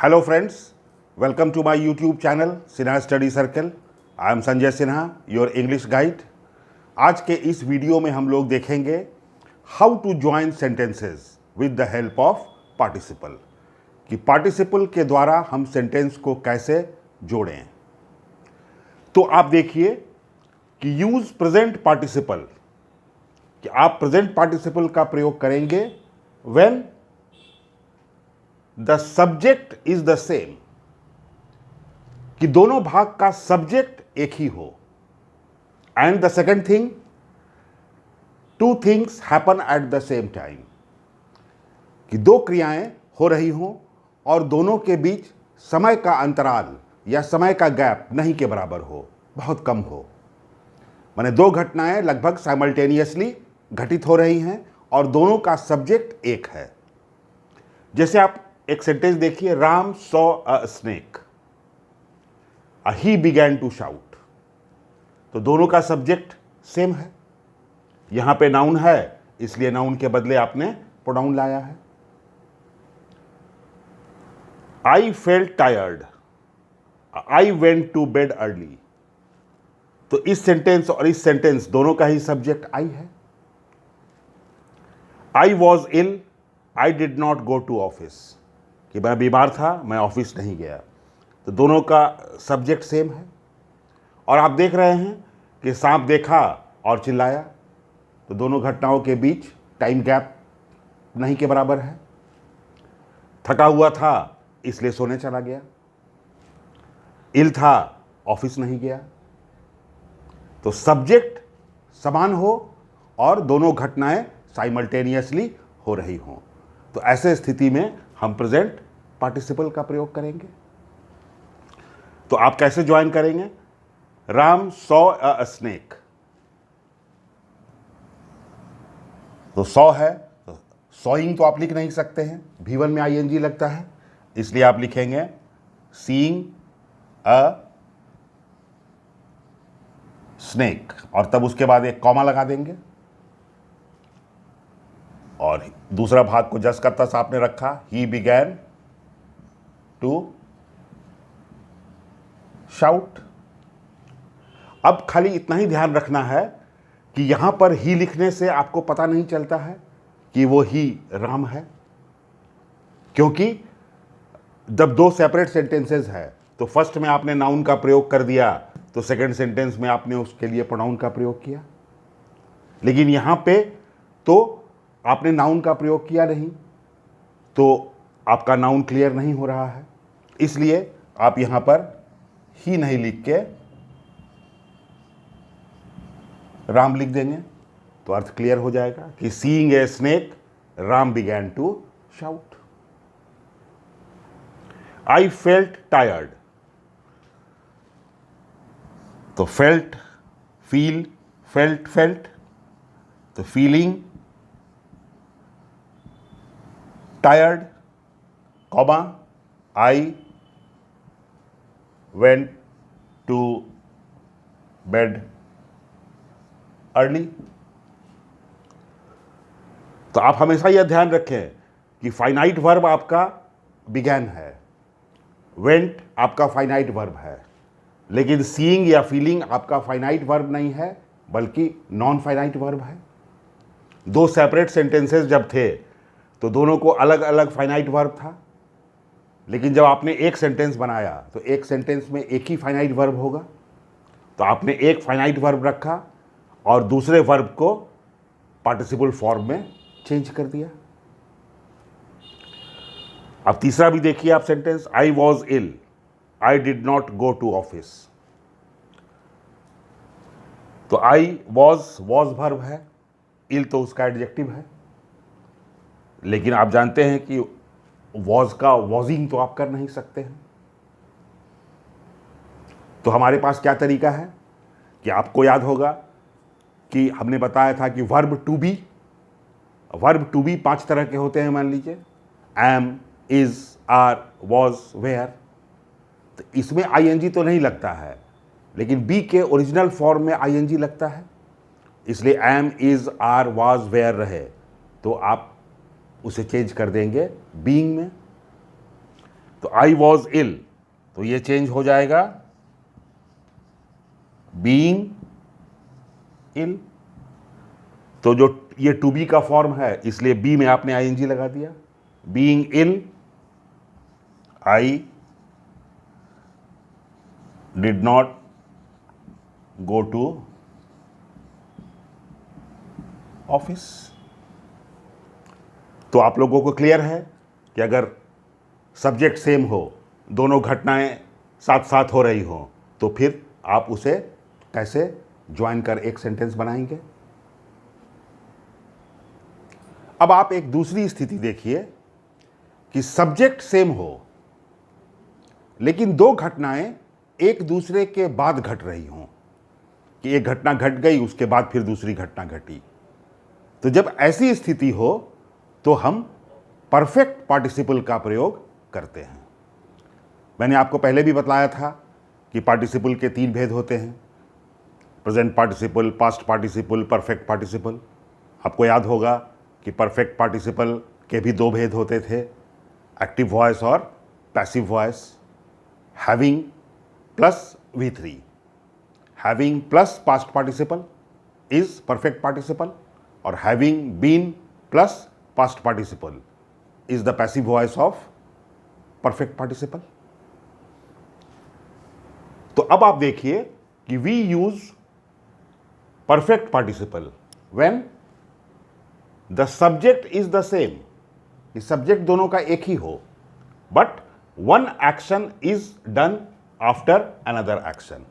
Hello friends, welcome to my YouTube channel Sinha study circle. I am Sanjay Sinha, your English guide. आज के इस video में हम लोग देखेंगे how to join sentences with the help of participle, कि पार्टिसिपल के द्वारा हम सेंटेंस को कैसे जोड़ें। तो आप देखिए कि यूज प्रेजेंट पार्टिसिपल, कि आप प्रेजेंट पार्टिसिपल का प्रयोग करेंगे when the subject is the same, कि दोनों भाग का सब्जेक्ट एक ही हो। And the second thing, two things happen at the same time, कि दो क्रियाएं हो रही हों और दोनों के बीच समय का अंतराल या समय का गैप नहीं के बराबर हो, बहुत कम हो। माने दो घटनाएं लगभग साइमल्टेनियसली घटित हो रही हैं और दोनों का सब्जेक्ट एक है। जैसे आप एक सेंटेंस देखिए, Ram saw a snake, he began to shout. तो दोनों का सब्जेक्ट सेम है। यहां पे नाउन है, इसलिए नाउन के बदले आपने प्रोनाउन लाया है। I felt tired, I went to bed early. तो इस सेंटेंस और इस सेंटेंस दोनों का ही सब्जेक्ट आई है। I was ill, I did not go to office, कि मैं बीमार था, मैं ऑफिस नहीं गया। तो दोनों का सब्जेक्ट सेम है। और आप देख रहे हैं कि सांप देखा और चिल्लाया, तो दोनों घटनाओं के बीच टाइम गैप नहीं के बराबर है। थका हुआ था इसलिए सोने चला गया, इल था ऑफिस नहीं गया। तो सब्जेक्ट समान हो और दोनों घटनाएं साइमल्टेनियसली हो रही हों, तो ऐसे स्थिति में हम प्रेजेंट पार्टिसिपल का प्रयोग करेंगे। तो आप कैसे ज्वाइन करेंगे? राम सॉ अ स्नेक, तो सॉ है, तो सॉइंग तो आप लिख नहीं सकते हैं, V1 में ING लगता है, इसलिए आप लिखेंगे सीइंग अ स्नेक, और तब उसके बाद एक कॉमा लगा देंगे और दूसरा भाग को जस का तस आपने रखा, ही बिगैन टू शाउट। अब खाली इतना ही ध्यान रखना है कि यहां पर ही लिखने से आपको पता नहीं चलता है कि वो ही राम है, क्योंकि जब दो सेपरेट सेंटेंसेस है तो फर्स्ट में आपने नाउन का प्रयोग कर दिया, तो सेकंड सेंटेंस में आपने उसके लिए प्रोनाउन का प्रयोग किया। लेकिन यहां पे तो आपने नाउन का प्रयोग किया नहीं, तो आपका नाउन क्लियर नहीं हो रहा है, इसलिए आप यहां पर ही नहीं लिख के राम लिख देंगे, तो अर्थ क्लियर हो जाएगा कि seeing a snake Ram began to shout. I felt tired, तो फेल्ट, फील, फेल्ट, फेल्ट, तो feeling, tired, comma, I went to bed early. तो आप हमेशा यह ध्यान रखें कि फाइनाइट वर्ब आपका बिगैन है, वेंट आपका फाइनाइट वर्ब है, लेकिन सीइंग या फीलिंग आपका फाइनाइट वर्ब नहीं है, बल्कि नॉन फाइनाइट वर्ब है। दो सेपरेट सेंटेंसेस जब थे तो दोनों को अलग अलग फाइनाइट वर्ब था, लेकिन जब आपने एक सेंटेंस बनाया तो एक सेंटेंस में एक ही फाइनाइट वर्ब होगा, तो आपने एक फाइनाइट वर्ब रखा और दूसरे वर्ब को पार्टिसिपल फॉर्म में चेंज कर दिया। अब तीसरा भी देखिए आप sentence, I was ill, I did not go to office. तो आई वॉज वर्ब है, इल तो उसका एडजेक्टिव है, लेकिन आप जानते हैं कि वॉज का वॉजिंग तो आप कर नहीं सकते हैं। तो हमारे पास क्या तरीका है कि आपको याद होगा कि हमने बताया था कि वर्ब टू बी 5 तरह के होते हैं। मान लीजिए am, is, are, was, were. तो इसमें ING तो नहीं लगता है, लेकिन बी के ओरिजिनल फॉर्म में ING लगता है, इसलिए am, is, are, was, were रहे तो आप उसे चेंज कर देंगे बीइंग में। तो आई वॉज इल, तो ये चेंज हो जाएगा बीइंग इल। तो जो ये टू बी का फॉर्म है, इसलिए बी में आपने आईएनजी लगा दिया। Being ill, I did not go to office. तो आप लोगों को क्लियर है कि अगर सब्जेक्ट सेम हो, दोनों घटनाएं साथ साथ हो रही हो, तो फिर आप उसे कैसे ज्वाइन कर एक सेंटेंस बनाएंगे। अब आप एक दूसरी स्थिति देखिए कि सब्जेक्ट सेम हो लेकिन दो घटनाएं एक दूसरे के बाद घट रही हों, कि एक घटना घट गई उसके बाद फिर दूसरी घटना घटी। तो जब ऐसी स्थिति हो तो हम परफेक्ट पार्टिसिपल का प्रयोग करते हैं। मैंने आपको पहले भी बताया था कि पार्टिसिपल के तीन भेद होते हैं, present participle, past participle, perfect participle. आपको याद होगा कि परफेक्ट पार्टिसिपल के भी दो भेद होते थे, एक्टिव वॉइस और passive voice. Having plus V3, having plus past participle is perfect participle, और having been plus past participle is the passive voice of perfect participle. तो अब आप देखिए कि we use perfect participle when the subject is the same, कि subject दोनों का एक ही हो, but one action is done after another action,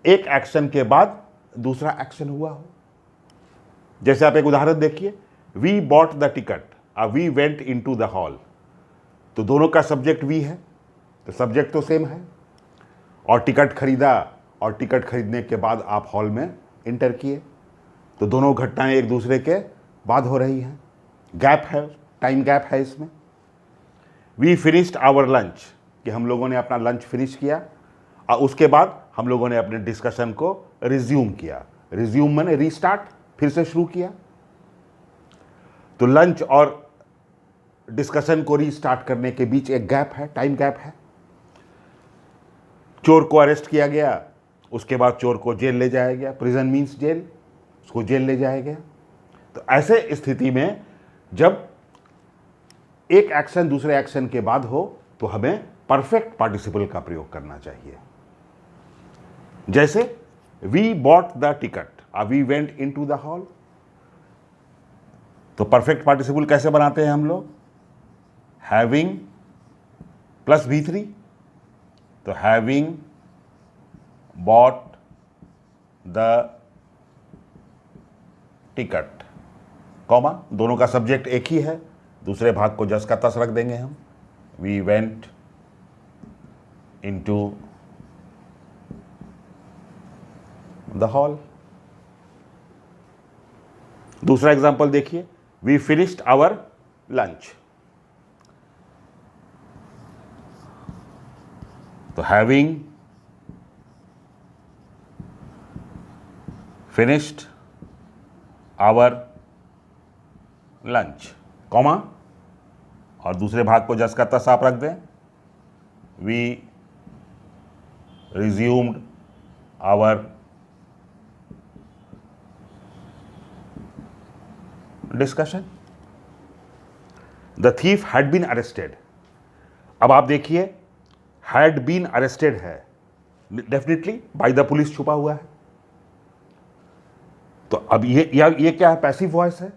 एक एक्शन के बाद दूसरा एक्शन हुआ हो। जैसे आप एक उदाहरण देखिए, we bought the ticket, we went into the hall. तो दोनों का सब्जेक्ट वी है, तो सब्जेक्ट तो सेम है, और टिकट खरीदा, और टिकट खरीदने के बाद आप हॉल में इंटर किए, तो दोनों घटनाएं एक दूसरे के बाद हो रही हैं। गैप है, टाइम गैप है इसमें। वी फिनिश्ड आवर लंच, कि हम लोगों ने अपना लंच फिनिश किया और उसके बाद हम लोगों ने अपने डिस्कशन को रिज्यूम किया। रिज्यूम मैंने रीस्टार्ट, फिर से शुरू किया। तो लंच और डिस्कशन को रीस्टार्ट करने के बीच एक गैप है, टाइम गैप है। चोर को अरेस्ट किया गया, उसके बाद चोर को जेल ले जाया गया, प्रिजन मीन्स जेल, उसको जेल ले जाया गया। तो ऐसे स्थिति में जब एक एक्शन दूसरे एक्शन के बाद हो तो हमें परफेक्ट पार्टिसिपल का प्रयोग करना चाहिए। जैसे we bought the ticket, we went into the hall. तो परफेक्ट पार्टिसिपल कैसे बनाते हैं हम लोग? हैविंग प्लस V3, तो having bought the ticket, comma, दोनों का सब्जेक्ट एक ही है, दूसरे भाग को जस का तस रख देंगे हम। We went into the hall. दूसरा एग्जांपल देखिए, वी फिनिश्ड आवर लंच। तो having finished our lunch, comma, और दूसरे भाग को जस का तस आप रख दें। We resumed our discussion. The thief had been arrested. अब आप देखिए, हैड बीन अरेस्टेड है, डेफिनेटली बाय द पुलिस छुपा हुआ है। तो अब ये क्या है? पैसिव वॉइस है,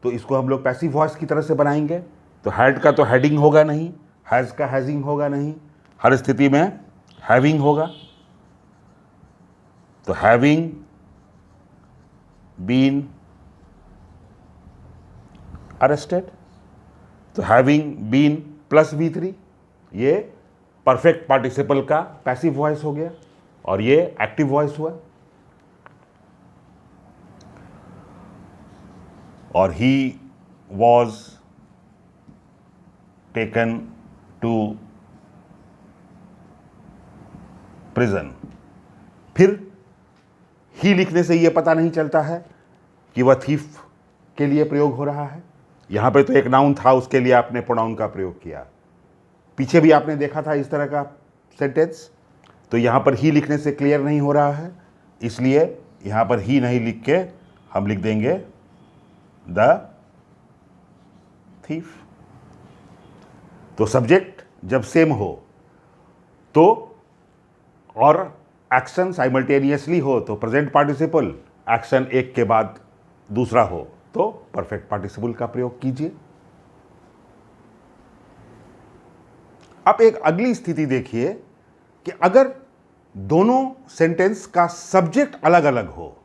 तो इसको हम लोग पैसिव वॉइस की तरह से बनाएंगे। तो हैड का तो हेडिंग होगा नहीं, हैज़ का हैजिंग होगा नहीं, हर स्थिति में हैविंग होगा। तो हैविंग बीन अरेस्टेड, तो हैविंग बीन प्लस V3, ये परफेक्ट पार्टिसिपल का पैसिव वॉइस हो गया और ये एक्टिव वॉइस हुआ। और he was taken to prison. फिर ही लिखने से यह पता नहीं चलता है कि वह थीफ के लिए प्रयोग हो रहा है। यहां पे तो एक नाउन था, उसके लिए आपने प्रोनाउन का प्रयोग किया। पीछे भी आपने देखा था इस तरह का सेंटेंस। तो यहाँ पर ही लिखने से क्लियर नहीं हो रहा है, इसलिए यहाँ पर ही नहीं लिख के हम लिख देंगे द थीफ। तो सब्जेक्ट जब सेम हो तो और एक्शन साइमल्टेनियसली हो तो प्रेजेंट पार्टिसिपल, एक्शन एक के बाद दूसरा हो तो परफेक्ट पार्टिसिपल का प्रयोग कीजिए। अब एक अगली स्थिति देखिए कि अगर दोनों सेंटेंस का सब्जेक्ट अलग अलग हो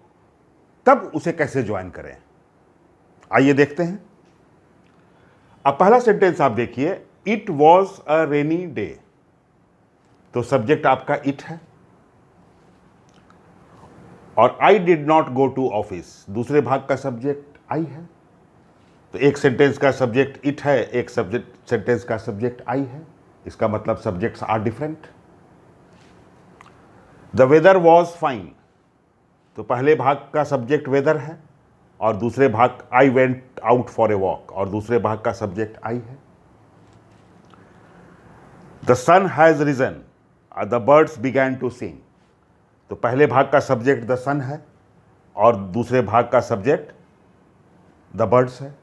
तब उसे कैसे ज्वाइन करें। आइए देखते हैं। अब पहला सेंटेंस आप देखिए, it was a rainy day. तो सब्जेक्ट आपका इट है और I did not go to office, दूसरे भाग का सब्जेक्ट आई है। तो एक सेंटेंस का सब्जेक्ट इट है, एक सेंटेंस का सब्जेक्ट आई है, इसका मतलब subjects are different. The weather was fine, तो पहले भाग का सब्जेक्ट वेदर है और दूसरे भाग I went out for a walk, और दूसरे भाग का सब्जेक्ट आई है। The sun has risen, the birds began to sing, तो पहले भाग का सब्जेक्ट द सन है और दूसरे भाग का सब्जेक्ट द बर्ड्स है।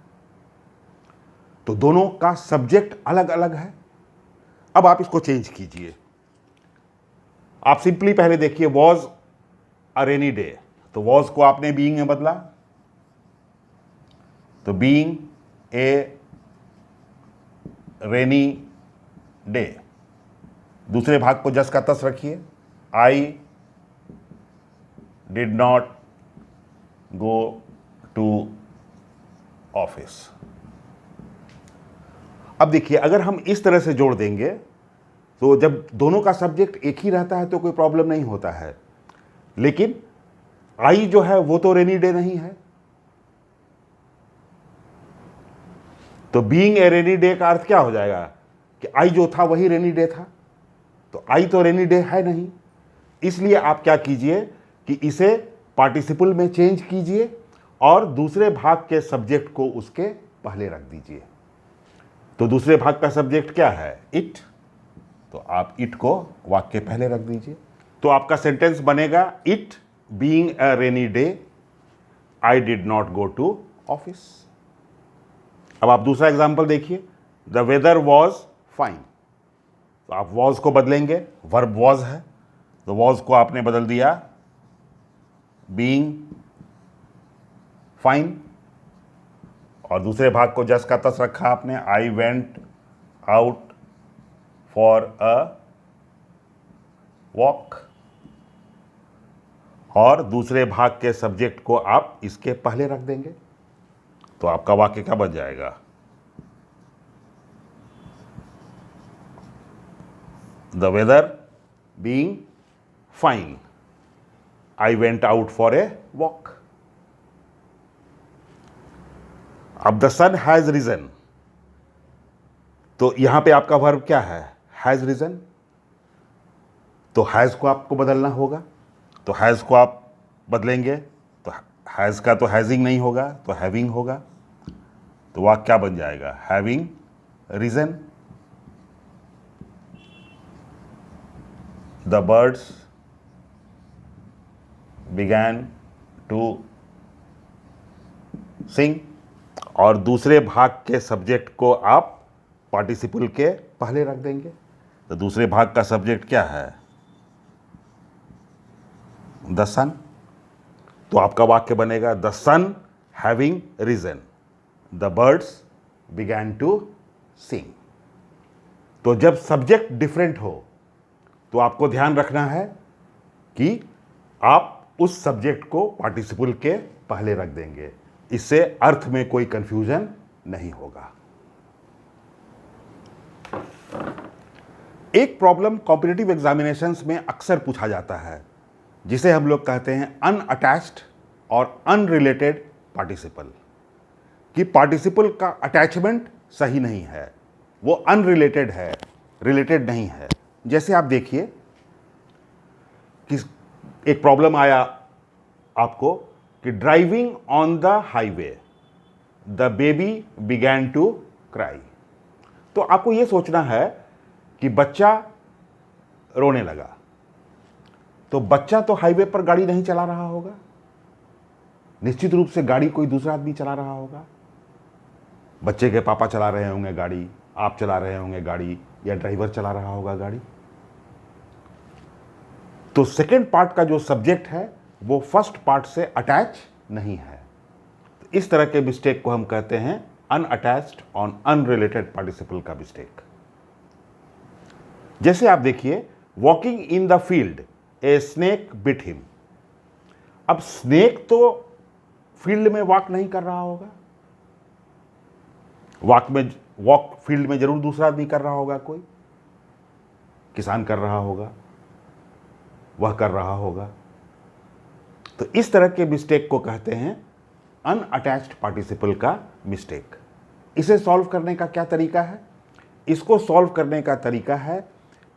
तो दोनों का सब्जेक्ट अलग अलग है। अब आप इसको चेंज कीजिए। आप सिंपली पहले देखिए, वॉज अ रेनी डे, तो वॉज को आपने बीइंग में बदला, तो बीइंग ए रेनी डे। दूसरे भाग को जस का तस रखिए, I did not go to office. अब देखिए, अगर हम इस तरह से जोड़ देंगे तो जब दोनों का सब्जेक्ट एक ही रहता है तो कोई प्रॉब्लम नहीं होता है, लेकिन आई जो है वो तो रेनी डे नहीं है। तो बीइंग ए रेनी डे का अर्थ क्या हो जाएगा कि आई जो था वही रेनी डे था, तो आई तो रेनी डे है नहीं। इसलिए आप क्या कीजिए कि इसे पार्टिसिपल में चेंज कीजिए और दूसरे भाग के सब्जेक्ट को उसके पहले रख दीजिए। तो दूसरे भाग का सब्जेक्ट क्या है, इट, तो आप इट को वाक्य पहले रख दीजिए। तो आपका सेंटेंस बनेगा, it being a rainy day I did not go to office. अब आप दूसरा एग्जांपल देखिए, द वेदर वॉज फाइन, तो आप वॉज को बदलेंगे, वर्ब वॉज है तो वॉज को आपने बदल दिया बीइंग फाइन, और दूसरे भाग को जस का तस रखा आपने, आई went out for a walk, और दूसरे भाग के सब्जेक्ट को आप इसके पहले रख देंगे। तो आपका वाक्य क्या बन जाएगा, the weather being fine I went out for a walk. अब द सन हैज रिजन, तो यहां पे आपका वर्ब क्या है, हैज रिजन, तो हैज को आपको बदलना होगा। तो हैज को आप बदलेंगे तो हैज का तो हैजिंग नहीं होगा, तो हैविंग होगा। तो वाक्य क्या बन जाएगा, having risen the birds began to sing, और दूसरे भाग के सब्जेक्ट को आप पार्टिसिपल के पहले रख देंगे। तो दूसरे भाग का सब्जेक्ट क्या है, द सन, तो आपका वाक्य बनेगा, the sun having risen the birds began to sing. तो जब सब्जेक्ट डिफरेंट हो तो आपको ध्यान रखना है कि आप उस सब्जेक्ट को पार्टिसिपल के पहले रख देंगे, इससे अर्थ में कोई कंफ्यूजन नहीं होगा। एक प्रॉब्लम कॉम्पिटिटिव एग्जामिनेशंस में अक्सर पूछा जाता है, जिसे हम लोग कहते हैं अनअटैच्ड और अनरिलेटेड पार्टिसिपल, कि पार्टिसिपल का अटैचमेंट सही नहीं है, वो अनरिलेटेड है, रिलेटेड नहीं है। जैसे आप देखिए कि एक प्रॉब्लम आया आपको कि driving on the highway the baby began to cry. तो आपको ये सोचना है कि बच्चा रोने लगा, तो बच्चा तो हाईवे पर गाड़ी नहीं चला रहा होगा, निश्चित रूप से गाड़ी कोई दूसरा आदमी चला रहा होगा। बच्चे के पापा चला रहे होंगे गाड़ी, आप चला रहे होंगे गाड़ी, या ड्राइवर चला रहा होगा गाड़ी। तो सेकेंड पार्ट का जो सब्जेक्ट है वो फर्स्ट पार्ट से अटैच नहीं है। तो इस तरह के मिस्टेक को हम कहते हैं अनअटैच्ड ऑन अनरिलेटेड पार्टिसिपल का मिस्टेक। जैसे आप देखिए, walking in the field a snake bit him. अब स्नेक तो फील्ड में वॉक नहीं कर रहा होगा, वॉक फील्ड में जरूर दूसरा आदमी कर रहा होगा, कोई किसान कर रहा होगा, वह कर रहा होगा। तो इस तरह के मिस्टेक को कहते हैं अनअटैच्ड पार्टिसिपल का मिस्टेक। इसे सॉल्व करने का क्या तरीका है? इसको सॉल्व करने का तरीका है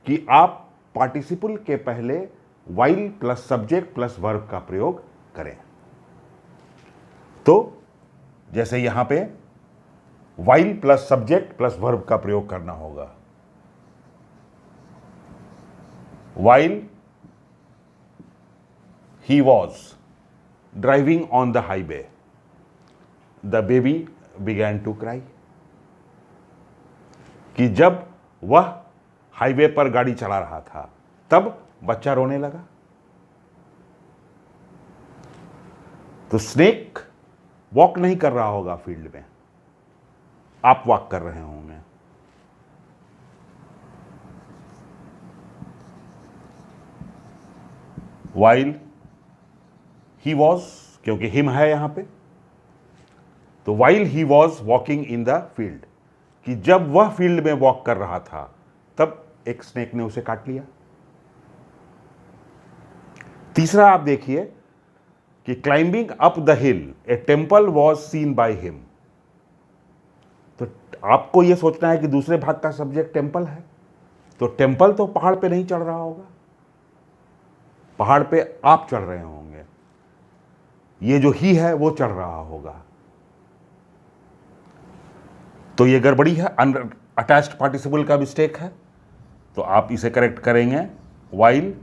कि आप पार्टिसिपल के पहले while plus subject plus verb का प्रयोग करें। तो जैसे यहां पे while plus subject plus verb का प्रयोग करना होगा। While he was driving on the highway, the baby began to cry। कि जब वह हाईवे पर गाड़ी चला रहा था तब बच्चा रोने लगा। तो स्नेक वॉक नहीं कर रहा होगा फील्ड में, आप वॉक कर रहे होंगे। वाइल ही वॉज, क्योंकि हिम है यहां पे, तो while he was walking in the field, कि जब वह फील्ड में वॉक कर रहा था तब एक स्नेक ने उसे काट लिया। तीसरा आप देखिए कि climbing up the hill A temple was seen by him. तो आपको यह सोचना है कि दूसरे भाग का सब्जेक्ट टेम्पल है, तो टेम्पल तो पहाड़ पे नहीं चढ़ रहा होगा, पहाड़ पे आप चढ़ रहे होंगे, ये जो ही है वो चढ़ रहा होगा। तो ये गड़बड़ी है, अनअटैच्ड पार्टिसिपल का मिस्टेक है। तो आप इसे करेक्ट करेंगे, while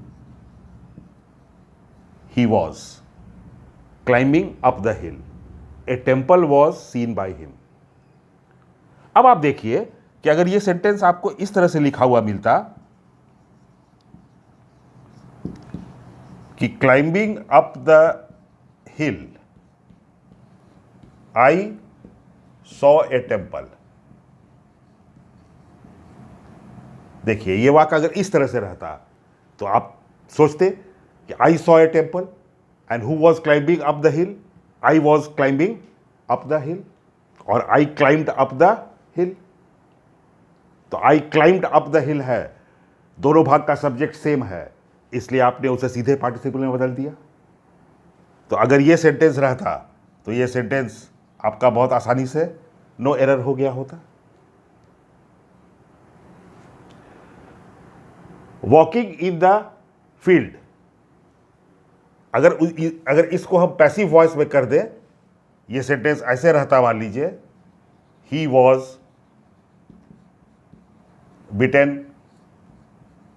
he was climbing up the hill A temple was seen by him. अब आप देखिए कि अगर ये सेंटेंस आपको इस तरह से लिखा हुआ मिलता कि climbing up the hill I saw a temple. देखिए ये वाक्य अगर इस तरह से रहता तो आप सोचते कि I saw a temple and who was climbing up the hill, I was climbing up the हिल, और आई क्लाइंब्ड अप द हिल। तो आई क्लाइंब्ड अप द हिल है, दोनों भाग का सब्जेक्ट सेम है, इसलिए आपने उसे सीधे पार्टिसिपल में बदल दिया। तो अगर ये सेंटेंस रहता तो ये सेंटेंस आपका बहुत आसानी से नो एरर हो गया होता। वॉकिंग इन द फील्ड, अगर इसको हम पैसिव वॉइस में कर दें, ये सेंटेंस ऐसे रहता, मान लीजिए ही was bitten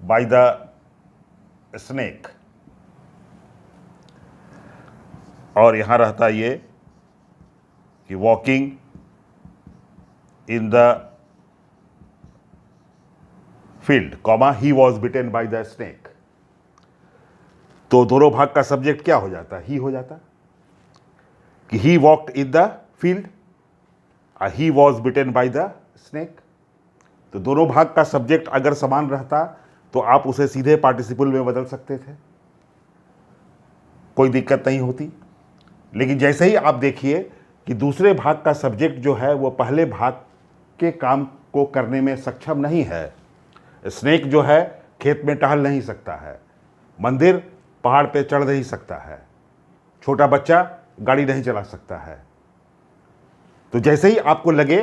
by the snake, और यहां रहता ये कि walking in the field comma he was bitten by the snake. तो दोनों भाग का सब्जेक्ट क्या हो जाता? ही हो जाता कि he walked in the field, he was bitten by the snake. तो दोनों भाग का सब्जेक्ट अगर समान रहता तो आप उसे सीधे पार्टिसिपल में बदल सकते थे, कोई दिक्कत नहीं होती। लेकिन जैसे ही आप देखिए कि दूसरे भाग का सब्जेक्ट जो है वो पहले भाग के काम को करने में सक्षम नहीं है। स्नेक जो है खेत में टहल नहीं सकता है, मंदिर पहाड़ पे चढ़ नहीं सकता है, छोटा बच्चा गाड़ी नहीं चला सकता है। तो जैसे ही आपको लगे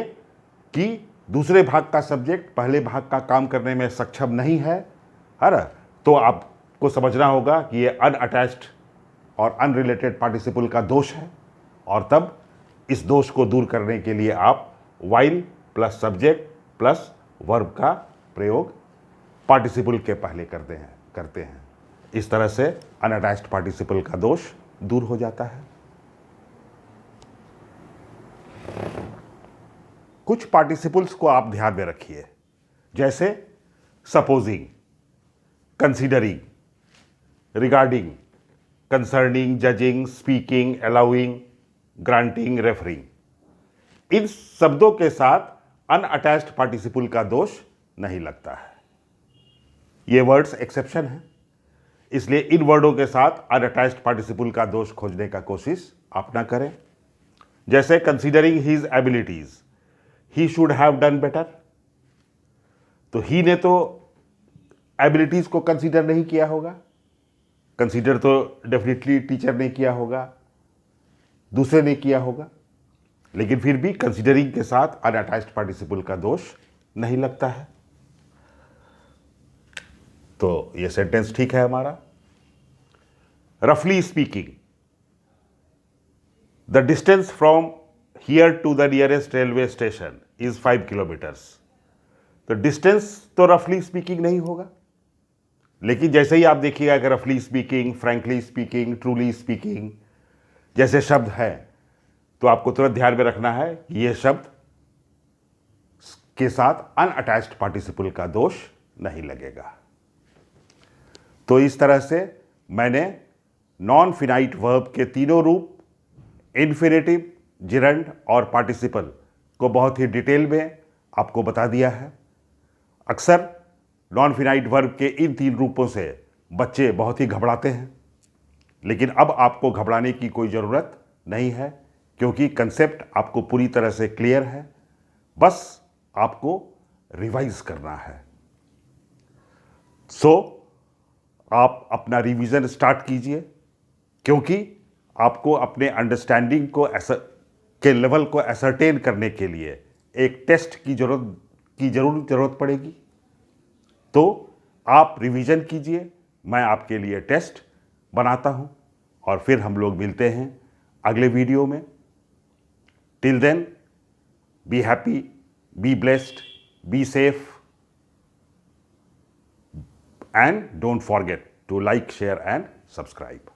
कि दूसरे भाग का सब्जेक्ट पहले भाग का काम करने में सक्षम नहीं है, तो आपको समझना होगा कि ये अनअटैच्ड और अनरिलेटेड पार्टिसिपल का दोष है, और तब इस दोष को दूर करने के लिए आप while plus subject plus verb का प्रयोग पार्टिसिपल के पहले करते हैं। इस तरह से अनअटैच्ड पार्टिसिपल का दोष दूर हो जाता है। कुछ पार्टिसिपल्स को आप ध्यान में रखिए, जैसे supposing, considering, regarding, concerning, judging, speaking, allowing, granting, referring. इन शब्दों के साथ अनअटैच्ड पार्टिसिपल का दोष नहीं लगता है। ये वर्ड्स एक्सेप्शन है, इसलिए इन वर्डों के साथ अनअटैच्ड पार्टिसिपल का दोष खोजने का कोशिश आप ना करें। जैसे considering his abilities, he should have done better. तो ही ने तो एबिलिटीज को कंसीडर नहीं किया होगा, कंसीडर तो डेफिनेटली टीचर ने किया होगा, दूसरे ने किया होगा, लेकिन फिर भी कंसीडरिंग के साथ अनअटैच्ड पार्टिसिपल का दोष नहीं लगता है। तो ये सेंटेंस ठीक है हमारा। रफली speaking, the distance from here to the nearest railway station is 5 kilometres. तो डिस्टेंस तो रफली स्पीकिंग नहीं होगा, लेकिन जैसे ही आप देखिएगा कि रफली speaking, frankly speaking, truly speaking जैसे शब्द हैं, तो आपको तुरंत ध्यान में रखना है कि ये शब्द के साथ अनअटैच्ड पार्टिसिपल का दोष नहीं लगेगा। तो इस तरह से मैंने नॉन फिनाइट वर्ब के तीनों रूप, इन्फिनेटिव, जिरंड और पार्टिसिपल को बहुत ही डिटेल में आपको बता दिया है। अक्सर नॉन फिनाइट वर्ब के इन 3 रूपों से बच्चे बहुत ही घबराते हैं, लेकिन अब आपको घबराने की कोई ज़रूरत नहीं है, क्योंकि कंसेप्ट आपको पूरी तरह से क्लियर है। बस आपको रिवाइज करना है। आप अपना रिवीजन स्टार्ट कीजिए, क्योंकि आपको अपने अंडरस्टैंडिंग के लेवल को असरटेन करने के लिए एक टेस्ट की जरूरत पड़ेगी। तो आप रिवीजन कीजिए, मैं आपके लिए टेस्ट बनाता हूं, और फिर हम लोग मिलते हैं अगले वीडियो में। Till then, be happy, be blessed, be safe, and don't forget to like, share and subscribe.